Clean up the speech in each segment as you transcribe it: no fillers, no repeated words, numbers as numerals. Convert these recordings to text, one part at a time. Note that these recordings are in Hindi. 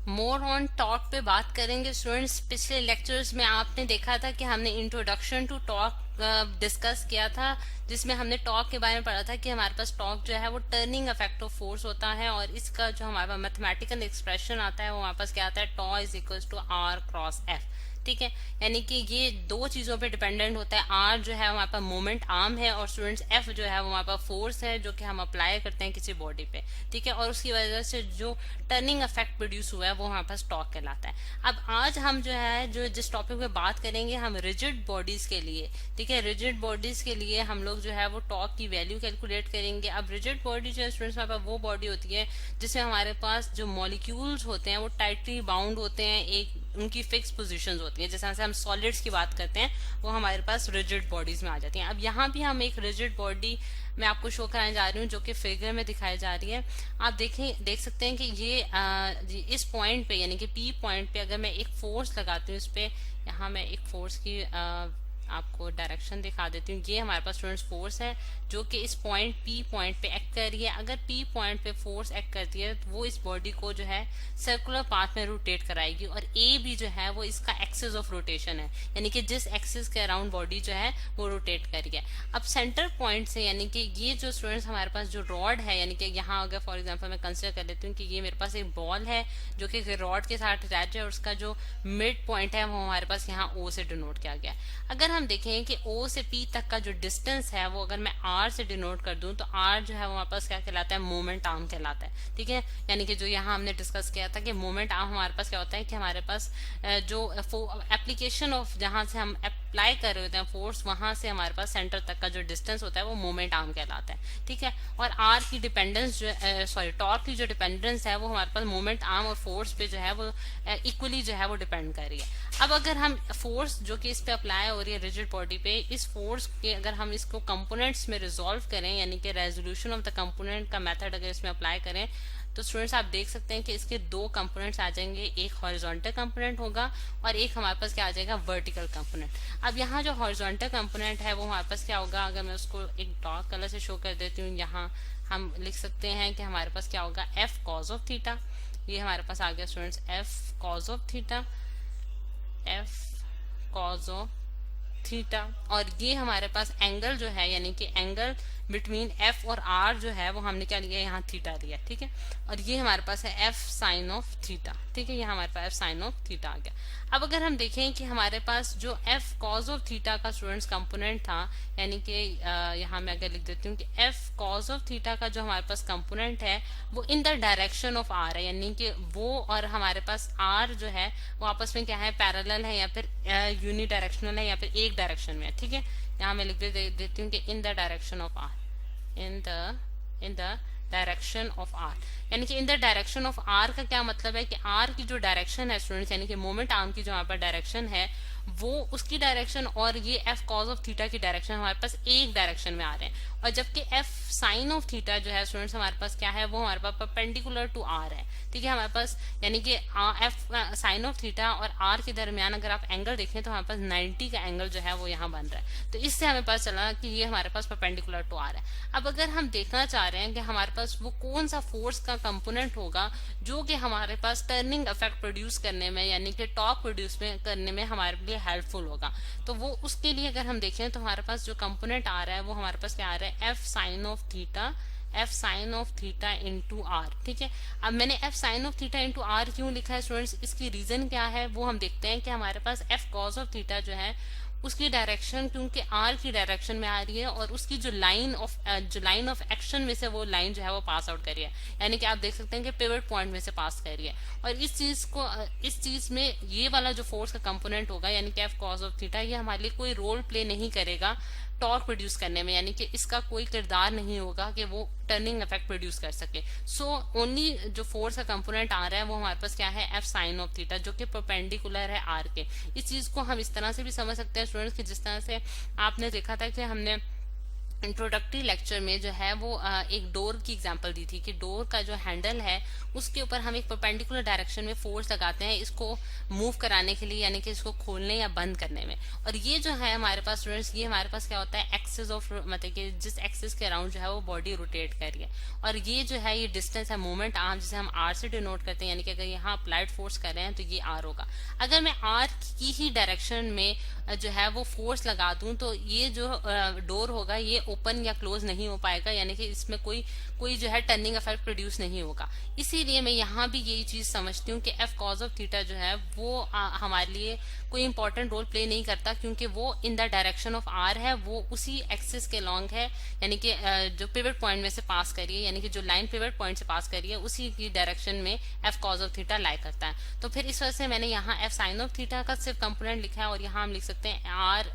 मोर ऑन टॉक पे बात करेंगे स्टूडेंट्स। पिछले लेक्चर्स में आपने देखा था कि हमने इंट्रोडक्शन टू टॉक डिस्कस किया था, जिसमें हमने टॉक के बारे में पढ़ा था कि हमारे पास टॉक जो है वो टर्निंग इफेक्ट ऑफ फोर्स होता है, और इसका जो हमारे पास मैथमेटिकल एक्सप्रेशन आता है वो हमारे पास क्या आता है, tau is equal to R cross F. ठीक है, यानी कि ये दो चीजों पे डिपेंडेंट होता है। आर जो है हमारे पास मोमेंट आर्म है, और स्टूडेंट्स एफ जो है वो हमारे पास फोर्स है जो कि हम अप्लाई करते हैं किसी बॉडी पे। ठीक है, और उसकी वजह से जो टर्निंग इफेक्ट प्रोड्यूस हुआ है वो हमारे पास टॉर्क कहलाता है। अब आज हम जो है जो जिस टॉपिक पे बात करेंगे हम रिजिड बॉडीज के लिए। ठीक है, रिजिड बॉडीज के लिए हम लोग जो है वो टॉर्क की वैल्यू कैलकुलेट करेंगे। अब रिजिड बॉडी जो है स्टूडेंट्स हमारे पास वो बॉडी होती है जिसमें हमारे पास जो मॉलिक्यूल्स होते हैं वो टाइटली बाउंड होते हैं, एक उनकी फिक्स पोजीशंस होती है। जैसे हम सॉलिड्स की बात करते हैं वो हमारे पास रिजिड बॉडीज में आ जाती हैं। अब यहाँ भी हम एक रिजिड बॉडी मैं आपको शो कराने जा रही हूँ जो कि फिगर में दिखाई जा रही है। आप देख सकते हैं कि ये इस पॉइंट पे यानी कि पी पॉइंट पे अगर मैं एक फोर्स लगाती हूँ इस पे, यहाँ मैं एक फोर्स की आपको डायरेक्शन दिखा देती हूँ। ये हमारे पास स्टूडेंट्स फोर्स है जो कि इस पॉइंट पी पॉइंट पे एक्ट कर रही है। अगर पी पॉइंट पे फोर्स एक्ट करती है तो वो इस बॉडी को जो है सर्कुलर पाथ में रोटेट कराएगी, और ए भी जो है वो इसका एक्सिस ऑफ रोटेशन है, यानी कि जिस एक्सिस के अराउंड बॉडी जो है वो रोटेट कर रही है। अब सेंटर पॉइंट से यानी कि ये जो स्टूडेंट्स हमारे पास जो रॉड है, यानी कि यहाँ अगर फॉर एग्जाम्पल मैं कंसिडर कर लेती हूँ कि ये मेरे पास एक बॉल है जो कि रॉड के साथ अटैच है, और उसका जो मिड पॉइंट है वो हमारे पास यहाँ ओ से डिनोट किया गया। अगर हम देखें कि ओ से पी तक का जो डिस्टेंस है वो अगर मैं आर से डिनोट कर दूं तो आर जो है वो हमारे पास क्या कहलाता है, मोमेंट आर्म कहलाता है। ठीक है, यानी कि जो यहाँ हमने डिस्कस किया था कि मोमेंट आर्म हमारे पास क्या होता है कि हमारे पास जो एप्लीकेशन ऑफ जहां से हम अप्लाई कर रहे होते हैं फोर्स, वहां से हमारे पास सेंटर तक का जो डिस्टेंस होता है वो मोमेंट आर्म कहलाता है। ठीक है, और आर की डिपेंडेंस जो टॉर्क की जो डिपेंडेंस है वो हमारे पास मोमेंट आर्म और फोर्स पे जो है वो इक्वली जो है वो डिपेंड कर रही है। अब अगर हम फोर्स जो कि इस पे अप्लाई हो रही है रिजिड बॉडी पे, इस फोर्स के अगर हम इसको कंपोनेंट्स में रिजोल्व करें, यानी कि रेजोल्यूशन ऑफ द कंपोनेंट का मेथड अगर इसमें अप्लाई करें, तो स्टूडेंट्स आप देख सकते हैं कि इसके दो कंपोनेंट्स आ जाएंगे। एक हॉरिजॉन्टल कंपोनेंट होगा और एक हमारे पास क्या आ जाएगा, वर्टिकल कंपोनेंट। अब यहाँ जो हॉरिजॉन्टल कंपोनेंट है वो हमारे पास क्या होगा, अगर मैं उसको एक डार्क कलर से शो कर देती हूँ, यहाँ हम लिख सकते हैं कि हमारे पास क्या होगा, एफ कॉज ऑफ थीटा। ये हमारे पास आ गया students F cause of theta, F cause of theta. और ये हमारे पास एंगल जो है यानी कि एंगल बिटवीन एफ और आर जो है वो हमने क्या लिया, यहाँ थीटा लिया। ठीक है, और ये हमारे पास है एफ साइन ऑफ थीटा। ठीक है, ये हमारे पास एफ साइन ऑफ थीटा आ गया। अब अगर हम देखें कि हमारे पास जो एफ कॉज ऑफ थीटा का स्टूडेंट्स कंपोनेंट था, यानी कि यहाँ मैं अगर लिख देती हूँ कि एफ कॉज ऑफ थीटा का जो हमारे पास कंपोनेंट है वो in the direction of R है, यानी कि वो और हमारे पास आर जो है वो आपस में क्या है, पैरेलल है या फिर यूनि डायरेक्शनल है या फिर एक डायरेक्शन में है। ठीक है, यहाँ मैं लिख देती हूँ कि in the direction of R, in the direction of R, यानी कि in the direction of R का क्या मतलब है कि आर की जो डायरेक्शन है स्टूडेंट्स, यानी कि मोमेंट आर्म की जो हमारे पास डायरेक्शन है वो उसकी डायरेक्शन और ये एफ कॉज ऑफ थीटा की डायरेक्शन हमारे पास एक डायरेक्शन में आ रहे हैं। और जबकि एफ साइन ऑफ थीटा जो है स्टूडेंट्स हमारे पास क्या है, वो हमारे पास परपेंडिकुलर टू आर है। ठीक है, हमारे पास यानी कि एफ साइन ऑफ थीटा और आर के दरमियान अगर आप एंगल देखें तो हमारे पास 90 का एंगल जो है वो यहाँ बन रहा है। तो इससे हमें पता चला कि ये हमारे पास परपेंडिकुलर टू आर है। अब अगर हम देखना चाह रहे हैं कि हमारे पास वो कौन सा फोर्स का कंपोनेंट होगा जो कि हमारे पास टर्निंग इफेक्ट प्रोड्यूस करने में यानी कि टॉर्क प्रोड्यूस करने में हमारे लिए हेल्पफुल होगा, तो वो उसके लिए अगर हम देखें तो हमारे पास जो कंपोनेंट आ रहा है वो हमारे पास क्या आ रहा है, F sine of theta, F sine of theta into R. ठीक है, अब मैंने F sine of theta into R क्यों लिखा है स्टूडेंट्स, इसकी रीजन क्या है वो हम देखते हैं कि हमारे पास एफ कॉज ऑफ थीटा जो है उसकी डायरेक्शन क्योंकि आर की डायरेक्शन में आ रही है, और उसकी जो लाइन ऑफ एक्शन में से वो लाइन जो है वो पास आउट कर रही है, यानी कि आप देख सकते हैं कि पिवट पॉइंट में से पास कर रही है। और इस चीज में ये वाला जो फोर्स का कंपोनेंट होगा यानी कि एफ कॉज ऑफ थीटा, ये हमारे लिए कोई रोल प्ले नहीं करेगा टॉर्क प्रोड्यूस करने में, यानी कि इसका कोई किरदार नहीं होगा कि वो टर्निंग इफेक्ट प्रोड्यूस कर सके। सो ओनली जो फोर्स का कंपोनेंट आ रहा है वो हमारे पास क्या है, एफ साइन ऑफ थीटा, जो कि परपेंडिकुलर है आर के। इस चीज को हम इस तरह से भी समझ सकते हैं स्टूडेंट्स कि जिस तरह से आपने देखा था कि हमने इंट्रोडक्टरी लेक्चर में जो है वो एक डोर की एग्जांपल दी थी कि डोर का जो हैंडल है उसके ऊपर हम एक परपेंडिकुलर डायरेक्शन में फोर्स लगाते हैं इसको मूव कराने के लिए, यानी कि इसको खोलने या बंद करने में। और ये जो है हमारे पास स्टूडेंट्स, ये हमारे पास क्या होता है, एक्सिस ऑफ, मतलब कि जिस एक्सिस के अराउंड जो है वो बॉडी रोटेट कर रही है। और ये जो है ये डिस्टेंस है, मोमेंट आर्म, जिसे हम आर से डिनोट करते हैं, यानी कि अगर यहाँ अप्लाइड फोर्स कर रहे हैं तो ये आर होगा। अगर मैं आर की ही डायरेक्शन में जो है वो फोर्स लगा दूं तो ये जो डोर होगा ये ओपन या क्लोज नहीं हो पाएगा, यानी कि इसमें कोई कोई जो है टर्निंग इफेक्ट प्रोड्यूस नहीं होगा। इसीलिए मैं यहाँ भी यही चीज समझती हूँ कि एफ कॉज ऑफ थीटा जो है वो हमारे लिए कोई इंपॉर्टेंट रोल प्ले नहीं करता, क्योंकि वो in the direction of R है, वो उसी एक्सिस के लॉन्ग है, यानी कि जो पिवट पॉइंट में से पास करिए, यानी कि जो लाइन पिवट पॉइंट से पास करिए उसी की डायरेक्शन में F cause of theta lie करता है। तो फिर इस वजह से मैंने यहाँ एफ साइन ऑफ थीटा का सिर्फ कंपोनेंट लिखा है, और यहाँ हम लिख सकते हैं R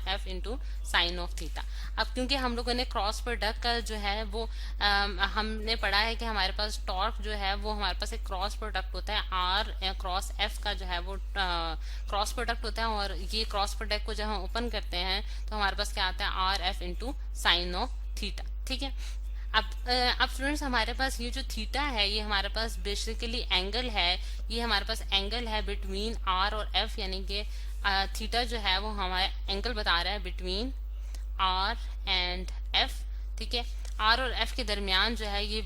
F into sine of theta. अब क्योंकि हम लोगों ने क्रॉस प्रोडक्ट का जो है वो हमने पढ़ा है कि हमारे पास टॉर्क जो है वो हमारे पास एक क्रॉस प्रोडक्ट होता है, आर क्रॉस एफ का जो है वो क्रॉस प्रोडक्ट होता है। और ये क्रॉस प्रोडक्ट को जब हम ओपन करते हैं तो हमारे पास क्या आता है, R F into sine of theta. ठीक है। अब स्टूडेंट्स हमारे पास ये जो थीटा है ये हमारे पास बेसिकली एंगल है, ये हमारे पास एंगल है बिटवीन आर और एफ, यानी कि थीटा जो है वो हमारा एंगल बता रहा है बिटवीन आर एंड एफ। ठीक है। आर और एफ के दरमियान जो है ये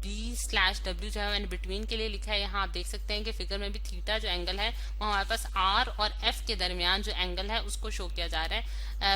B/W जो है मैंने बिटवीन के लिए लिखा है। यहाँ आप देख सकते हैं कि फिगर में भी थीटा जो एंगल है वो हमारे पास आर और एफ के दरमियान जो एंगल है उसको शो किया जा रहा है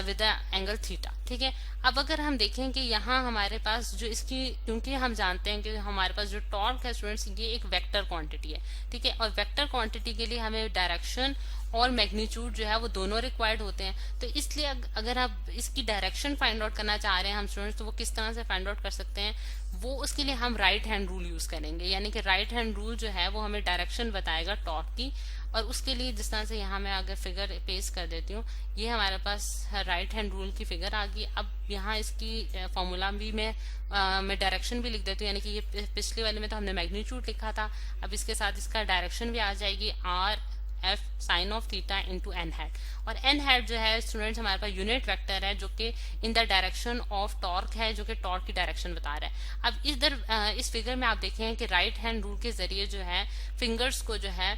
विद द एंगल थीटा। ठीक है। अब अगर हम देखें कि यहाँ हमारे पास जो इसकी, क्योंकि हम जानते हैं कि हमारे पास जो टॉर्क है स्टूडेंट्स ये एक वेक्टर क्वांटिटी है। ठीक है। और वेक्टर क्वांटिटी के लिए हमें डायरेक्शन और मैग्नीट्यूड जो है वो दोनों रिक्वायर्ड होते हैं। तो इसलिए अगर आप इसकी डायरेक्शन फाइंड आउट करना चाह रहे हैं हम स्टूडेंट्स, तो वो किस तरह से फाइंड आउट कर सकते हैं, वो उसके लिए हम राइट हैंड रूल यूज करेंगे। यानी कि राइट हैंड रूल जो है वो हमें डायरेक्शन बताएगा टॉर्क की। और उसके लिए जिस तरह से यहाँ मैं अगर फिगर पेश कर देती हूँ, ये हमारे पास राइट हैंड रूल की फिगर आ गई। अब यहाँ इसकी फॉर्मूला भी मैं डायरेक्शन भी लिख देती हूँ, यानी कि ये पिछले वाले में तो हमने मैग्नीट्यूड लिखा था, अब इसके साथ इसका डायरेक्शन भी आ जाएगी, R F sine of theta into N hat. और एन हैट जो है स्टूडेंट्स हमारे पास यूनिट वेक्टर है जो कि in the direction of torque है, जो कि टॉर्क की डायरेक्शन बता रहा है। अब इस फिगर में आप देखें कि राइट हैंड रूल के जरिए जो है फिंगर्स को जो है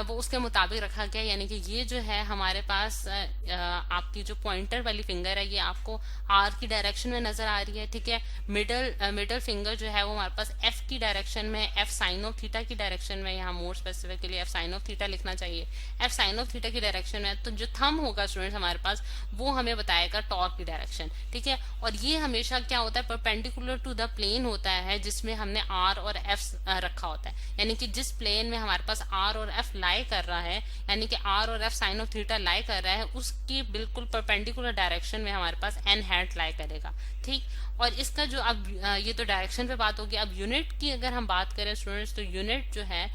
वो उसके मुताबिक रखा गया, यानी कि ये जो है हमारे पास आपकी जो पॉइंटर वाली फिंगर है ये आपको आर की डायरेक्शन में नजर आ रही है। ठीक है। मिडल फिंगर जो है वो हमारे पास एफ की डायरेक्शन में, एफ साइन ऑफ थीटा की डायरेक्शन में, यहाँ more specifically F sine of theta लिखना चाहिए, एफ साइन ऑफ थीटा की डायरेक्शन में। तो जो थंब होगा स्टूडेंट्स हमारे पास वो हमें बताएगा टॉर्क की डायरेक्शन। ठीक है। और ये हमेशा क्या होता है, परपेंडिकुलर टू द प्लेन होता है जिसमें हमने आर और एफ रखा होता है, यानी कि जिस प्लेन में हमारे पास आर और एफ लाई कर रहा है, यानी कि आर और F sine of theta lie कर रहा है, उसकी बिल्कुल परपेंडिकुलर डायरेक्शन में हमारे पास एन हैट लाई करेगा। ठीक। और इसका जो अब ये तो डायरेक्शन पे बात होगी। अब यूनिट की अगर हम बात करें स्टूडेंट्स, तो यूनिट जो है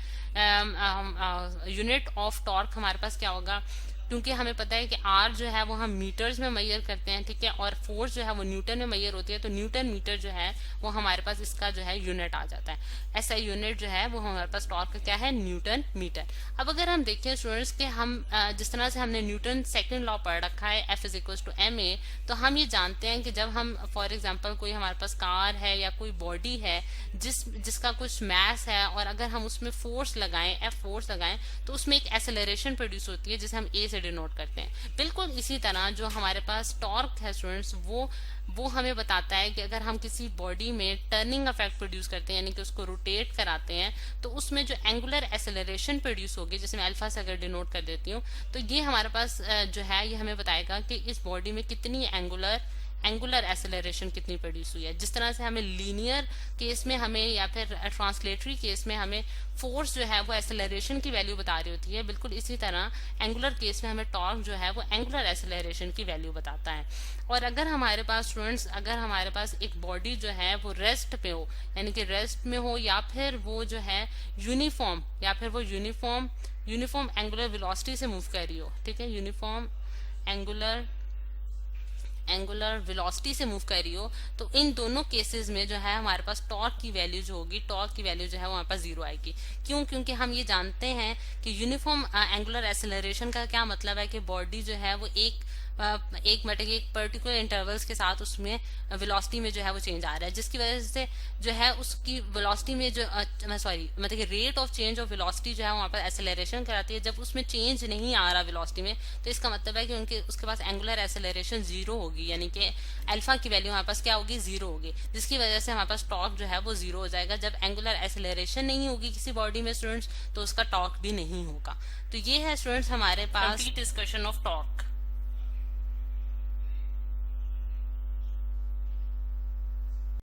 यूनिट ऑफ टॉर्क हमारे पास क्या होगा, क्योंकि हमें पता है कि आर जो है वो हम मीटर्स में मेजर करते हैं। ठीक है। और फोर्स जो है वो न्यूटन में मेजर होती है, तो न्यूटन मीटर जो है वो हमारे पास इसका जो है यूनिट आ जाता है। ऐसा यूनिट जो है वो हमारे पास टॉर्क का क्या है, न्यूटन मीटर। अब अगर हम देखें स्टूडेंट्स के हम जिस तरह से हमने न्यूटन सेकंड लॉ पढ़ रखा है F is equal to ma, तो हम ये जानते हैं कि जब हम फॉर एग्जाम्पल कोई हमारे पास कार है या कोई बॉडी है जिसका कुछ मैस है, और अगर हम उसमें फोर्स लगाएं, F फोर्स लगाएं, तो उसमें एक एक्सेलरेशन प्रोड्यूस होती है जिसे हम A से डिनोट करते हैं। बिल्कुल इसी तरह जो हमारे पास टॉर्क है स्टूडेंट्स वो हमें बताता है कि अगर हम किसी बॉडी में टर्निंग इफेक्ट प्रोड्यूस करते हैं, यानी कि उसको रोटेट कराते हैं, तो उसमें जो एंगुलर एक्सेलरेशन प्रोड्यूस होगी, जैसे मैं अल्फा से अगर डिनोट कर देती हूँ, तो ये हमारे पास जो है ये हमें बताएगा कि इस बॉडी में कितनी एंगुलर एक्सेलरेशन कितनी प्रोड्यूस हुई है। जिस तरह से हमें लीनियर केस में हमें या फिर ट्रांसलेटरी केस में हमें फोर्स जो है वो एक्सेलरेशन की वैल्यू बता रही होती है, बिल्कुल इसी तरह एंगुलर केस में हमें टॉर्क जो है वो एंगुलर एक्सेलरेशन की वैल्यू बताता है। और अगर हमारे पास स्टूडेंट्स एक बॉडी जो है वो रेस्ट पे हो, यानी कि रेस्ट में हो, या फिर वो जो है यूनिफॉर्म एंगुलर वेलोसिटी से मूव कर रही हो। ठीक है। यूनिफॉर्म एंगुलर वेलोसिटी से मूव कर रही हो, तो इन दोनों केसेस में जो है हमारे पास टॉर्क की वैल्यू जो होगी, टॉर्क की वैल्यू जो है वो हमारे पास जीरो आएगी। क्यों? क्योंकि हम ये जानते हैं कि यूनिफॉर्म एंगुलर एक्सेलरेशन का क्या मतलब है कि बॉडी जो है वो एक एक मतलब एक पर्टिकुलर इंटरवल्स के साथ उसमें वेलोसिटी में जो है वो चेंज आ रहा है, जिसकी वजह से जो है उसकी वेलोसिटी में जो सॉरी मतलब कि rate of change of velocity जो है वहां पर एक्सेलरेशन कराती है। जब उसमें चेंज नहीं आ रहा वेलोसिटी में, तो इसका मतलब है कि उनके उसके पास एंगुलर एक्सेलरेशन जीरो होगी, यानी कि अल्फा की वैल्यू हमारे पास क्या होगी, जीरो होगी, जिसकी वजह से हमारे पास टॉर्क जो है वो जीरो हो जाएगा। जब एंगुलर एक्सेलरेशन नहीं होगी किसी बॉडी में स्टूडेंट्स, तो उसका टॉर्क भी नहीं होगा। तो ये है स्टूडेंट्स हमारे पास कंप्लीट डिस्कशन ऑफ टॉर्क।